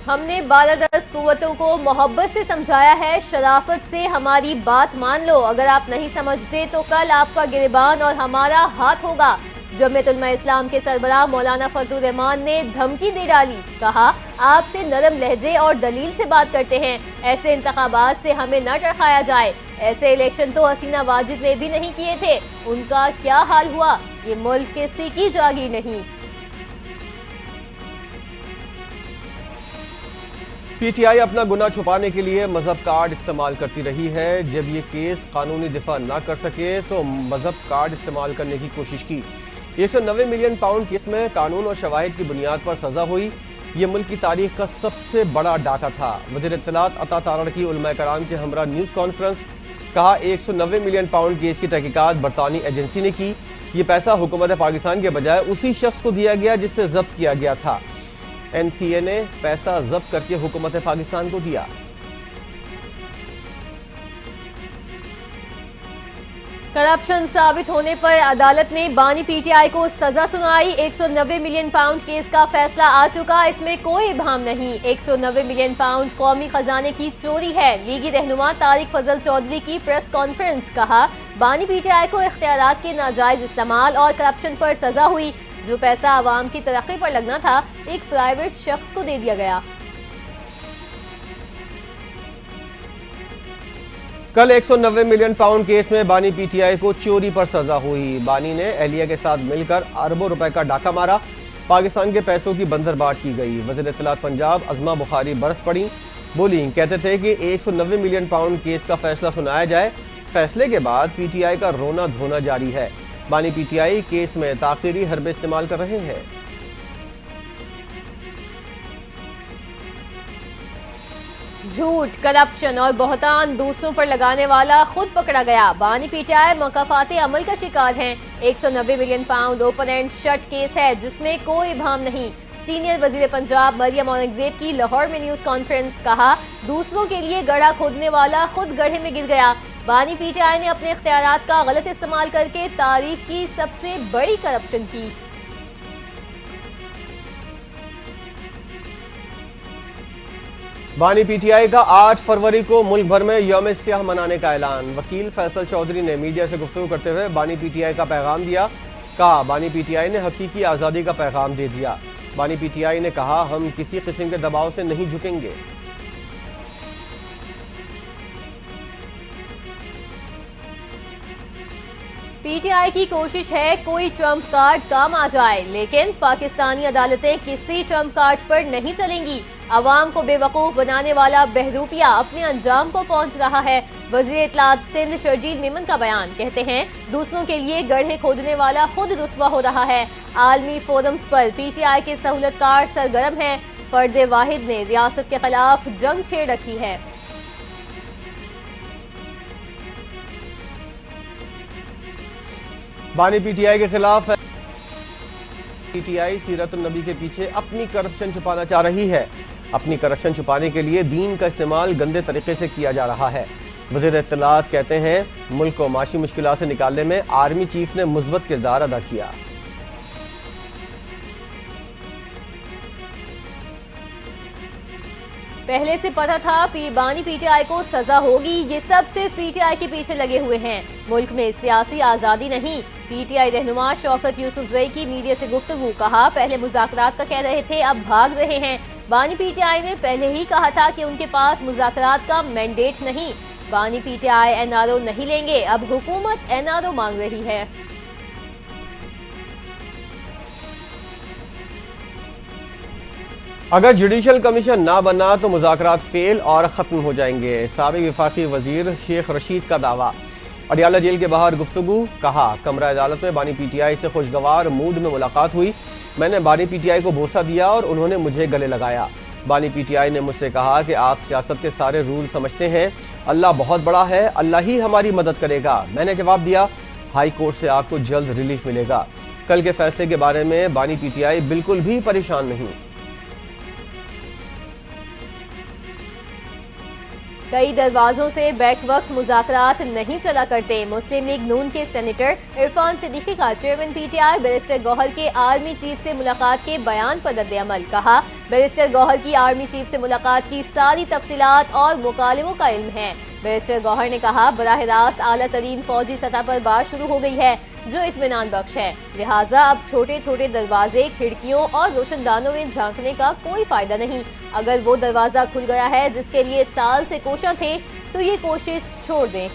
ہم نے بالادست قوتوں کو محبت سے سمجھایا ہے، شرافت سے ہماری بات مان لو، اگر آپ نہیں سمجھتے تو کل آپ کا گریبان اور ہمارا ہاتھ ہوگا۔ جمعیت علماء اسلام کے سربراہ مولانا فضل الرحمان نے دھمکی دے ڈالی، کہا آپ سے نرم لہجے اور دلیل سے بات کرتے ہیں، ایسے انتخابات سے ہمیں نہ ٹرکھایا جائے، ایسے الیکشن تو حسینہ واجد نے بھی نہیں کیے تھے، ان کا کیا حال ہوا، یہ ملک کسی کی جاگیر نہیں۔ پی ٹی آئی اپنا گناہ چھپانے کے لیے مذہب کارڈ استعمال کرتی رہی ہے، جب یہ کیس قانونی دفاع نہ کر سکے تو مذہب کارڈ استعمال کرنے کی کوشش کی۔ 190 ملین پاؤنڈ کیس میں قانون اور شواہد کی بنیاد پر سزا ہوئی، یہ ملک کی تاریخ کا سب سے بڑا ڈاکہ تھا۔ وزیر اطلاعات عطا تارڑ کی علماء کرام کے ہمراہ نیوز کانفرنس، کہا 190 ملین پاؤنڈ کیس کی تحقیقات برطانوی ایجنسی نے کی، یہ پیسہ حکومت پاکستان کے بجائے اسی شخص کو دیا گیا جس سے ضبط کیا گیا تھا۔ این سی اے نے پیسہ ضبط کر کے حکومت پاکستان کو دیا۔ کرپشن ثابت ہونے پر عدالت نے بانی پی ٹی آئی کو سزا سنائی، 190 ملین پاؤنڈ کیس کا فیصلہ آ چکا، اس میں کوئی ابہام نہیں۔ 190 ملین پاؤنڈ قومی خزانے کی چوری ہے۔ لیگی رہنما طارق فضل چودھری کی پریس کانفرنس، کہا بانی پی ٹی آئی کو اختیارات کے ناجائز استعمال اور کرپشن پر سزا ہوئی، جو پیسہ عوام کی ترقی پر لگنا تھا ایک پرائیویٹ شخص کو دے دیا گیا۔ کل 190 ملین پاؤنڈ کیس میں بانی پی ٹی آئی کو چوری پر سزا ہوئی۔ بانی نے اہلیہ کے ساتھ مل کر اربوں روپے کا ڈاکہ مارا، پاکستان کے پیسوں کی بندر بانٹ کی گئی۔ وزیر اطلاعات پنجاب عظمہ بخاری برس پڑیں، بولی کہتے تھے کہ 190 ملین پاؤنڈ کیس کا فیصلہ سنایا جائے، فیصلے کے بعد پی ٹی آئی کا رونا دھونا جاری ہے۔ بانی پی ٹی آئی کیس میں تاخیری حربے استعمال کر رہے ہیں۔ جھوٹ، کرپشن اور بہتان دوسروں پر لگانے والا خود پکڑا گیا، بانی پی ٹی آئی مکافات عمل کا شکار ہیں۔ 190 million pound open and shut case ہے جس میں کوئی ابہام نہیں۔ سینئر وزیر پنجاب مریم اورنگزیب کی لاہور میں نیوز کانفرنس، کہا دوسروں کے لیے گڑھا کھودنے والا خود گڑھے میں گر گیا۔ بانی پی ٹی آئی نے اپنے اختیارات کا غلط استعمال کر کے تاریخ کی سب سے بڑی کرپشن کی۔ بانی پی ٹی آئی کا 8 فروری کو ملک بھر میں یوم سیاہ منانے کا اعلان۔ وکیل فیصل چودھری نے میڈیا سے گفتگو کرتے ہوئے بانی پی ٹی آئی کا پیغام دیا، کہا بانی پی ٹی آئی نے حقیقی آزادی کا پیغام دے دیا۔ بانی پی ٹی آئی نے کہا ہم کسی قسم کے دباؤ سے نہیں جھکیں گے۔ پی ٹی آئی کی کوشش ہے کوئی ٹرمپ کارڈ کام آ جائے، لیکن پاکستانی عدالتیں کسی ٹرمپ کارڈ پر نہیں چلیں گی۔ عوام کو بے وقوف بنانے والا بہروپیہ اپنے انجام کو پہنچ رہا ہے۔ وزیر اطلاعات سندھ شرجیل میمن کا بیان، کہتے ہیں دوسروں کے لیے گڑھے کھودنے والا خود رسوا ہو رہا ہے۔ عالمی فورمز پر پی ٹی آئی کے سہولت کار سرگرم ہیں۔ فرد واحد نے ریاست کے خلاف جنگ چھیڑ رکھی ہے۔ بانی پی ٹی آئی کے خلاف پی ٹی آئی سیرت النبی کے پیچھے اپنی کرپشن چھپانا چاہ رہی ہے۔ اپنی کرپشن چھپانے کے لیے دین کا استعمال گندے طریقے سے کیا جا رہا ہے۔ وزیر اطلاعات کہتے ہیں ملک کو معاشی مشکلات سے نکالنے میں آرمی چیف نے مثبت کردار ادا کیا۔ پہلے سے پتہ تھا بانی پی ٹی آئی کو سزا ہوگی، یہ سب صرف پی ٹی آئی کے پیچھے لگے ہوئے ہیں، ملک میں سیاسی آزادی نہیں۔ پی ٹی آئی رہنما شوکت یوسف زئی کی میڈیا سے گفتگو، کہا پہلے مذاکرات کا کہہ رہے تھے اب بھاگ رہے ہیں۔ بانی پی ٹی آئی نے پہلے ہی کہا تھا کہ ان کے پاس مذاکرات کا مینڈیٹ نہیں۔ بانی P T I N R O نہیں لیں گے، اب حکومت این آر او مانگ رہی ہے۔ اگر جوڈیشل کمیشن نہ بنا تو مذاکرات فیل اور ختم ہو جائیں گے، سابق وفاقی وزیر شیخ رشید کا دعویٰ۔ اڈیالہ جیل کے باہر گفتگو، کہا کمرہ عدالت میں بانی پی ٹی آئی سے خوشگوار موڈ میں ملاقات ہوئی، میں نے بانی پی ٹی آئی کو بوسہ دیا اور انہوں نے مجھے گلے لگایا۔ بانی پی ٹی آئی نے مجھ سے کہا کہ آپ سیاست کے سارے رول سمجھتے ہیں، اللہ بہت بڑا ہے، اللہ ہی ہماری مدد کرے گا۔ میں نے جواب دیا ہائی کورٹ سے آپ کو جلد ریلیف ملے گا۔ کل کے فیصلے کے بارے میں بانی پی ٹی آئی بالکل بھی پریشان نہیں۔ کئی دروازوں سے بیک وقت مذاکرات نہیں چلا کرتے، مسلم لیگ نون کے سینیٹر عرفان صدیقی کا chairman P T I barrister Gohar کے آرمی چیف سے ملاقات کے بیان پر رد عمل، کہا بیرسٹر گوہر کی آرمی چیف سے ملاقات کی ساری تفصیلات اور مکالموں کا علم ہے۔ بیرسٹر گوہر نے کہا براہ راست اعلیٰ ترین فوجی سطح پر بات شروع ہو گئی ہے جو اطمینان بخش ہے، لہٰذا اب چھوٹے چھوٹے دروازے، کھڑکیوں اور روشن دانوں میں جھانکنے کا کوئی فائدہ نہیں۔ اگر وہ دروازہ کھل گیا ہے جس کے لیے سال سے کوشاں تھے تو یہ کوشش چھوڑ دیں۔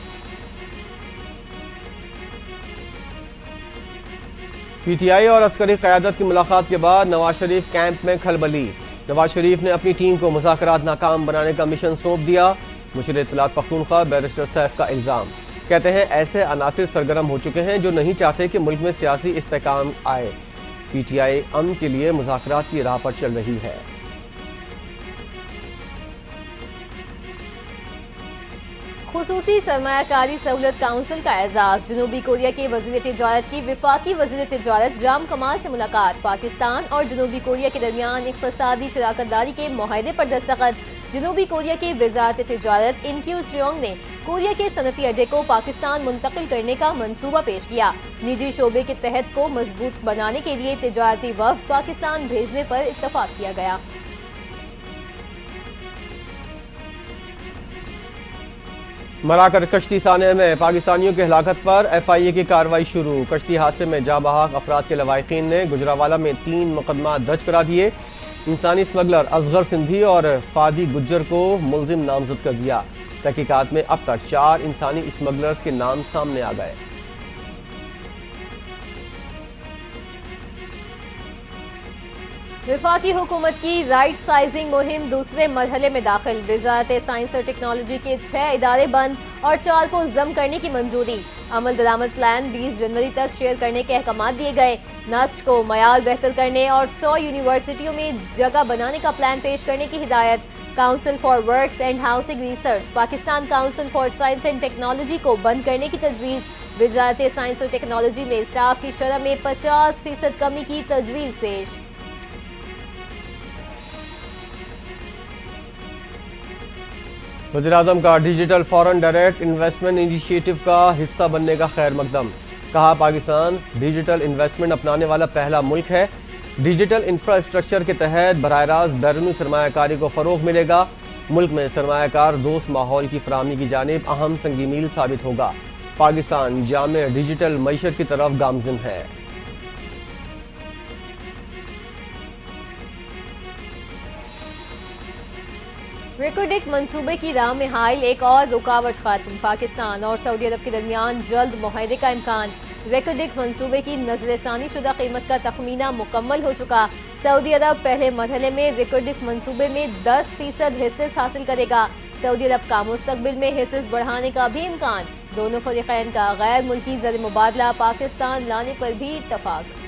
پی ٹی آئی اور عسکری قیادت کی ملاقات کے بعد نواز شریف کیمپ میں کھلبلی۔ نواز شریف نے اپنی ٹیم کو مذاکرات ناکام بنانے کا مشن سونپ دیا۔ مشیر اطلاعات پختونخوا بیرسٹر سیف کا الزام، کہتے ہیں ایسے عناصر سرگرم ہو چکے ہیں جو نہیں چاہتے کہ ملک میں سیاسی استحکام آئے۔ پی ٹی آئی امن کے لیے مذاکرات کی راہ پر چل رہی ہے۔ خصوصی سرمایہ کاری سہولت کونسل کا اعزاز، جنوبی کوریا کے وزیر تجارت کی وفاقی وزیر تجارت جام کمال سے ملاقات، پاکستان اور جنوبی کوریا کے درمیان اقتصادی شراکت داری کے معاہدے پر دستخط۔ جنوبی کوریا کی وزارت تجارت ان کیو چیونگ نے کوریا کے صنعتی اڈے کو پاکستان منتقل کرنے کا منصوبہ پیش کیا۔ نجی شعبے کے تحت کو مضبوط بنانے کے لیے تجارتی وفد پاکستان بھیجنے پر اتفاق کیا گیا۔ مراکر کشتی سانحہ میں پاکستانیوں کی ہلاکت پر ایف آئی اے کی کارروائی شروع۔ کشتی حادثے میں جاں بحق افراد کے لواحقین نے گجرانوالہ میں 3 مقدمات درج کرا دیے۔ انسانی اسمگلر اصغر سندھی اور فادی گجر کو ملزم نامزد کر دیا۔ تحقیقات میں اب تک 4 انسانی اسمگلرز کے نام سامنے آ گئے۔ وفاقی حکومت کی رائٹ سائزنگ مہم دوسرے مرحلے میں داخل، وزارت سائنس اور ٹیکنالوجی کے 6 ادارے بند اور 4 کو ضم کرنے کی منظوری۔ عمل درآمد پلان 20 جنوری تک شیئر کرنے کے احکامات دیے گئے۔ نسٹ کو معیار بہتر کرنے اور 100 یونیورسٹیوں میں جگہ بنانے کا پلان پیش کرنے کی ہدایت۔ Council for works and housing research, Pakistan council for science and technology کو بند کرنے کی تجویز۔ وزارت سائنس اور ٹیکنالوجی میں اسٹاف کی شرح میں 50% کمی کی تجویز پیش۔ وزیراعظم کا digital foreign direct investment initiative کا حصہ بننے کا خیر مقدم، کہا پاکستان ڈیجیٹل انویسٹمنٹ اپنانے والا پہلا ملک ہے۔ ڈیجیٹل انفراسٹرکچر کے تحت براہ راست بیرونی سرمایہ کاری کو فروغ ملے گا۔ ملک میں سرمایہ کار دوست ماحول کی فراہمی کی جانب اہم سنگی میل ثابت ہوگا۔ پاکستان جامع ڈیجیٹل معیشت کی طرف گامزن ہے۔ ریکوڈک منصوبے کی راہ میں حائل ایک اور رکاوٹ ختم، پاکستان اور سعودی عرب کے درمیان جلد معاہدے کا امکان۔ ریکوڈک منصوبے کی نظر ثانی شدہ قیمت کا تخمینہ مکمل ہو چکا۔ سعودی عرب پہلے مرحلے میں ریکوڈک منصوبے میں 10% حصص حاصل کرے گا۔ سعودی عرب کا مستقبل میں حصص بڑھانے کا بھی امکان۔ دونوں فریقین کا غیر ملکی زر مبادلہ پاکستان لانے پر بھی اتفاق۔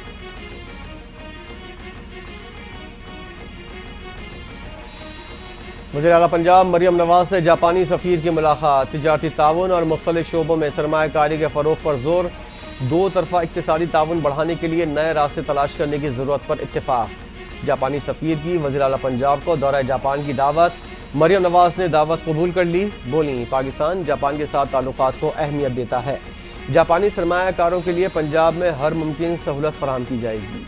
وزیر اعلیٰ پنجاب مریم نواز سے جاپانی سفیر کی ملاقات، تجارتی تعاون اور مختلف شعبوں میں سرمایہ کاری کے فروغ پر زور، 2 طرفہ اقتصادی تعاون بڑھانے کے لیے نئے راستے تلاش کرنے کی ضرورت پر اتفاق۔ جاپانی سفیر کی وزیر اعلیٰ پنجاب کو دورہ جاپان کی دعوت، مریم نواز نے دعوت قبول کر لی، بولیں پاکستان جاپان کے ساتھ تعلقات کو اہمیت دیتا ہے، جاپانی سرمایہ کاروں کے لیے پنجاب میں ہر ممکن سہولت فراہم کی جائے گی۔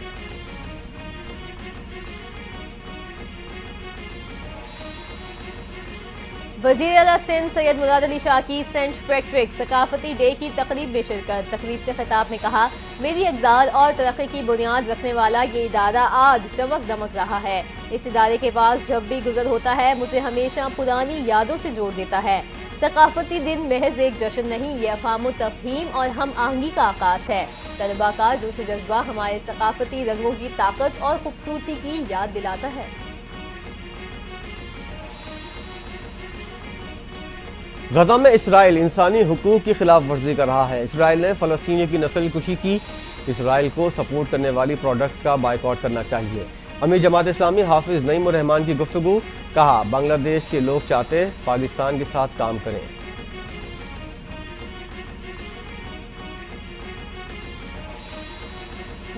وزیر اعلیٰ سندھ سید مراد علی شاہ کی سینٹ پیٹرک ثقافتی ڈے کی تقریب میں شرکت، تقریب سے خطاب میں کہا میری اقدار اور ترقی کی بنیاد رکھنے والا یہ ادارہ آج چمک دمک رہا ہے، اس ادارے کے پاس جب بھی گزر ہوتا ہے مجھے ہمیشہ پرانی یادوں سے جوڑ دیتا ہے۔ ثقافتی دن محض ایک جشن نہیں، یہ افہام و تفہیم اور ہم آہنگی کا آغاز ہے۔ طلباء کا جوش و جذبہ ہمارے ثقافتی رنگوں کی طاقت اور خوبصورتی کی یاد دلاتا ہے۔ غزہ میں اسرائیل انسانی حقوق کی خلاف ورزی کر رہا ہے، اسرائیل نے فلسطینیوں کی نسل کشی کی، اسرائیل کو سپورٹ کرنے والی پروڈکٹس کا بائیکاٹ کرنا چاہیے۔ امیر جماعت اسلامی حافظ نعیم الرحمان کی گفتگو، کہا بنگلہ دیش کے لوگ چاہتے پاکستان کے ساتھ کام کریں۔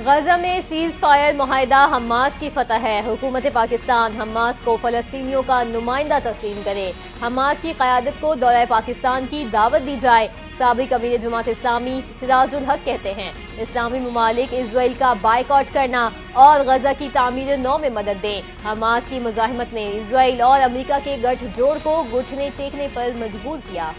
غزہ میں سیز فائر معاہدہ حماس کی فتح ہے. حکومت پاکستان حماس کو فلسطینیوں کا نمائندہ تسلیم کرے. حماس کی قیادت کو دورہ پاکستان کی دعوت دی جائے. سابق امیر جماعت اسلامی سراج الحق کہتے ہیں اسلامی ممالک اسرائیل کا بائیکاٹ کرنا اور غزہ کی تعمیر نو میں مدد دیں. حماس کی مزاحمت نے اسرائیل اور امریکہ کے گٹھ جوڑ کو گھٹنے ٹیکنے پر مجبور کیا.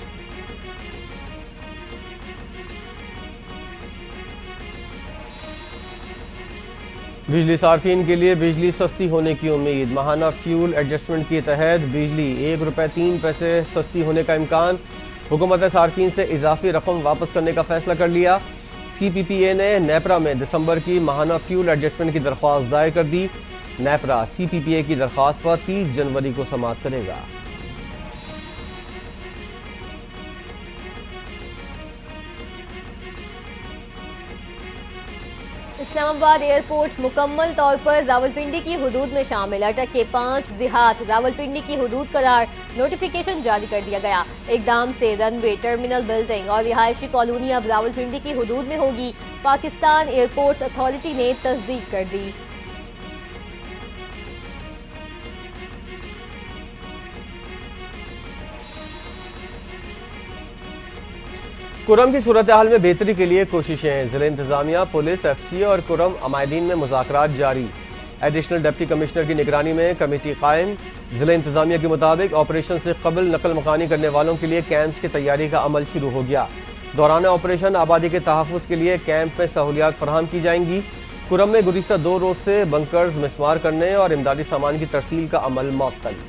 بجلی صارفین کے لیے بجلی سستی ہونے کی امید. ماہانہ فیول ایڈجسٹمنٹ کے تحت بجلی ₹1.03 سستی ہونے کا امکان. حکومت نے صارفین سے اضافی رقم واپس کرنے کا فیصلہ کر لیا. سی پی پی اے نے نیپرا میں دسمبر کی ماہانہ فیول ایڈجسٹمنٹ کی درخواست دائر کر دی. نیپرا سی پی پی اے کی درخواست پر 30 جنوری کو سماعت کرے گا. اسلام آباد ایئرپورٹ مکمل طور پر راولپنڈی کی حدود میں شامل. اٹک کے 5 دیہات راولپنڈی کی حدود قرار. نوٹیفیکیشن جاری کر دیا گیا. اقدام سے رن وے، ٹرمینل بلڈنگ اور رہائشی کالونی اب راولپنڈی کی حدود میں ہوگی. پاکستان ایئرپورٹس اتھارٹی نے تصدیق کر دی. کرم کی صورتحال میں بہتری کے لیے کوششیں. ضلع انتظامیہ، پولیس، ایف سی اور کرم عمائدین میں مذاکرات جاری. ایڈیشنل ڈپٹی کمشنر کی نگرانی میں کمیٹی قائم. ضلع انتظامیہ کے مطابق آپریشن سے قبل نقل مکانی کرنے والوں کے لیے کیمپس کی تیاری کا عمل شروع ہو گیا. دوران آپریشن آبادی کے تحفظ کے لیے کیمپ میں سہولیات فراہم کی جائیں گی. کرم میں گزشتہ 2 روز سے بنکرز مسمار کرنے اور امدادی سامان کی ترسیل کا عمل معطل.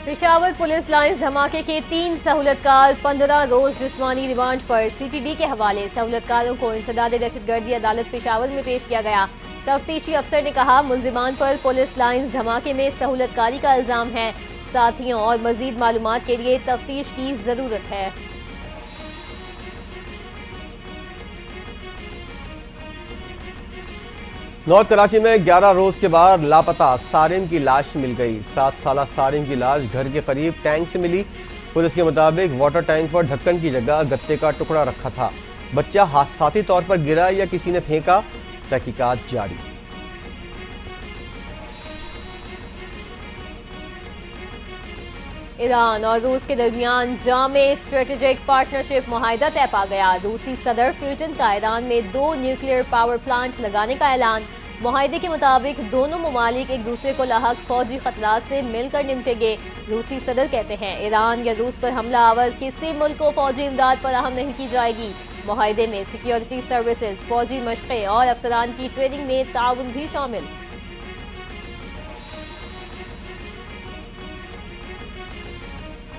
پشاور پولیس لائنز دھماکے کے 3 سہولت کار 15 روز جسمانی ریمانڈ پر سی ٹی ڈی کے حوالے. سہولت کاروں کو انسداد دہشت گردی عدالت پشاور میں پیش کیا گیا. تفتیشی افسر نے کہا ملزمان پر پولیس لائنز دھماکے میں سہولت کاری کا الزام ہے. ساتھیوں اور مزید معلومات کے لیے تفتیش کی ضرورت ہے. نارتھ کراچی میں 11 روز کے بعد لاپتہ سارم کی لاش مل گئی. 7 سالہ سارم کی لاش گھر کے قریب ٹینک سے ملی. پولیس کے مطابق واٹر ٹینک پر ڈھکن کی جگہ گتے کا ٹکڑا رکھا تھا. بچہ حادثاتی طور پر گرا یا کسی نے پھینکا؟ تحقیقات جاری. ایران اور روس کے درمیان جامع اسٹریٹجک پارٹنرشپ معاہدہ طے پا گیا. روسی صدر پوٹن کا ایران میں 2 نیوکلیئر پاور پلانٹ لگانے کا اعلان. معاہدے کے مطابق دونوں ممالک ایک دوسرے کو لاحق فوجی خطرات سے مل کر نمٹیں گے. روسی صدر کہتے ہیں ایران یا روس پر حملہ آور کسی ملک کو فوجی امداد فراہم نہیں کی جائے گی. معاہدے میں سیکیورٹی سروسز، فوجی مشقیں اور افسران کی ٹریننگ میں تعاون بھی شامل.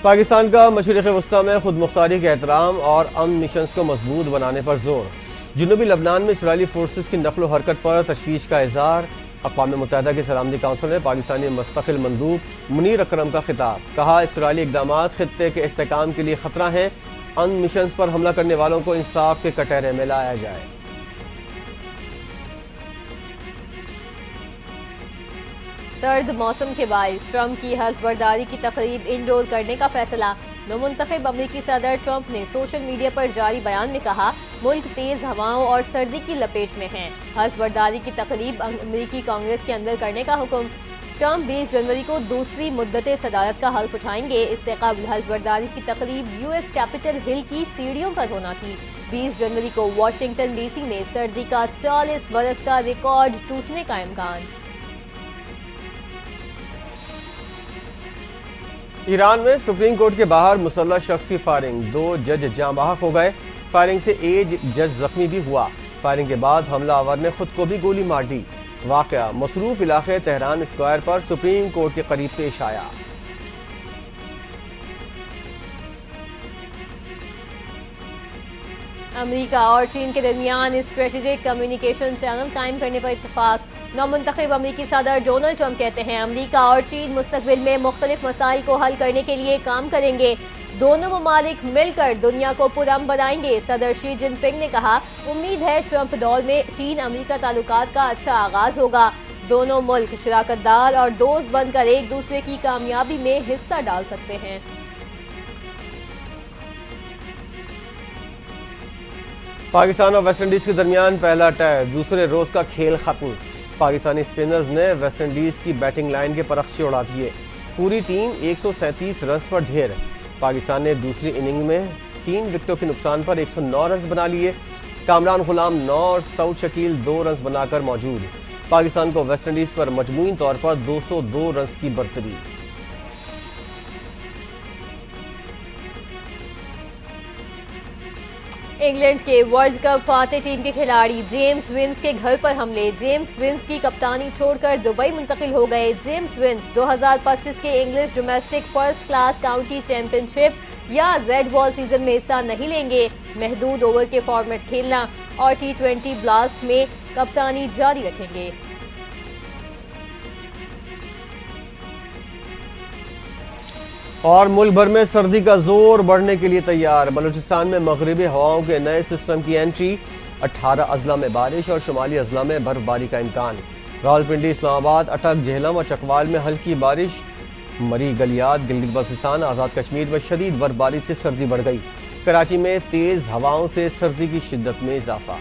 پاکستان کا مشرق وسطی میں خود مختاری کے احترام اور امن مشنز کو مضبوط بنانے پر زور. جنوبی لبنان میں اسرائیلی فورسز کی نقل و حرکت پر تشویش کا اظہار. اقوام متحدہ کے سلامتی کونسل میں پاکستانی مستقل مندوب منیر اکرم کا خطاب. کہا اسرائیلی اقدامات خطے کے استحکام کے لیے خطرہ ہیں. امن مشنز پر حملہ کرنے والوں کو انصاف کے کٹہرے میں لایا جائے. سرد موسم کے باعث ٹرمپ کی حلف برداری کی تقریب انڈور کرنے کا فیصلہ. نومنتخب امریکی صدر ٹرمپ نے سوشل میڈیا پر جاری بیان میں کہا ملک تیز ہواؤں اور سردی کی لپیٹ میں ہے. حلف برداری کی تقریب امریکی کانگریس کے اندر کرنے کا حکم. ٹرمپ 20 جنوری کو دوسری مدت صدارت کا حلف اٹھائیں گے. اس سے قبل حلف برداری کی تقریب یو ایس کیپٹل ہل کی سیڑھیوں پر ہونا تھی. 20 جنوری کو واشنگٹن ڈی سی میں سردی کا 40 برس کا ریکارڈ ٹوٹنے کا امکان. ایران میں سپریم کورٹ کے باہر مسلح شخص کی فائرنگ. 2 جج جاں بحق ہو گئے. فائرنگ سے ایک جج زخمی بھی ہوا. فائرنگ کے بعد حملہ آور نے خود کو بھی گولی مار دی. واقعہ مصروف علاقے تہران اسکوائر پر سپریم کورٹ کے قریب پیش آیا. امریکہ اور چین کے درمیان اسٹریٹجک کمیونیکیشن چینل قائم کرنے پر اتفاق. نومنتخب امریکی صدر ڈونلڈ ٹرمپ کہتے ہیں امریکہ اور چین مستقبل میں مختلف مسائل کو حل کرنے کے لیے کام کریں گے. دونوں ممالک مل کر دنیا کو پرامن بنائیں گے. صدر شی جن پنگ نے کہا امید ہے ٹرمپ دور میں چین امریکہ تعلقات کا اچھا آغاز ہوگا. دونوں ملک شراکت دار اور دوست بن کر ایک دوسرے کی کامیابی میں حصہ ڈال سکتے ہیں. پاکستان اور ویسٹ انڈیز کے درمیان پہلا ٹیسٹ دوسرے روز کا کھیل ختم۔ پاکستانی اسپنرز نے ویسٹ انڈیز کی بیٹنگ لائن کے پرخچے اڑا دیے۔ پوری ٹیم 137 رنز پر ڈھیر۔ پاکستان نے دوسری اننگ میں 3 وکٹوں کے نقصان پر 109 رنز بنا لیے۔ کامران غلام 9 اور سعود شکیل 2 رنز بنا کر موجود۔ پاکستان کو ویسٹ انڈیز پر مجموعی طور پر 202 رنز کی برتری۔ انگلینڈ کے ورلڈ کپ فاتح ٹیم کے کھلاڑی جیمز ونس کے گھر پر حملے۔ جیمز ونس کی کپتانی چھوڑ کر دبئی منتقل ہو گئے۔ جیمز ونس 2025 کے English domestic first class county championship یا ریڈ بال سیزن میں حصہ نہیں لیں گے۔ محدود اوور کے فارمیٹ کھیلنا اور T20 بلاسٹ میں کپتانی جاری رکھیں گے۔ اور ملک بھر میں سردی کا زور بڑھنے کے لیے تیار۔ بلوچستان میں مغربی ہواؤں کے نئے سسٹم کی انٹری۔ 18 اضلاع میں بارش اور شمالی اضلاع میں برف باری کا امکان۔ راولپنڈی، اسلام آباد، اٹک، جہلم اور چکوال میں ہلکی بارش۔ مری، گلیات، گلگت بلتستان، آزاد کشمیر میں شدید برف باری سے سردی بڑھ گئی۔ کراچی میں تیز ہواؤں سے سردی کی شدت میں اضافہ۔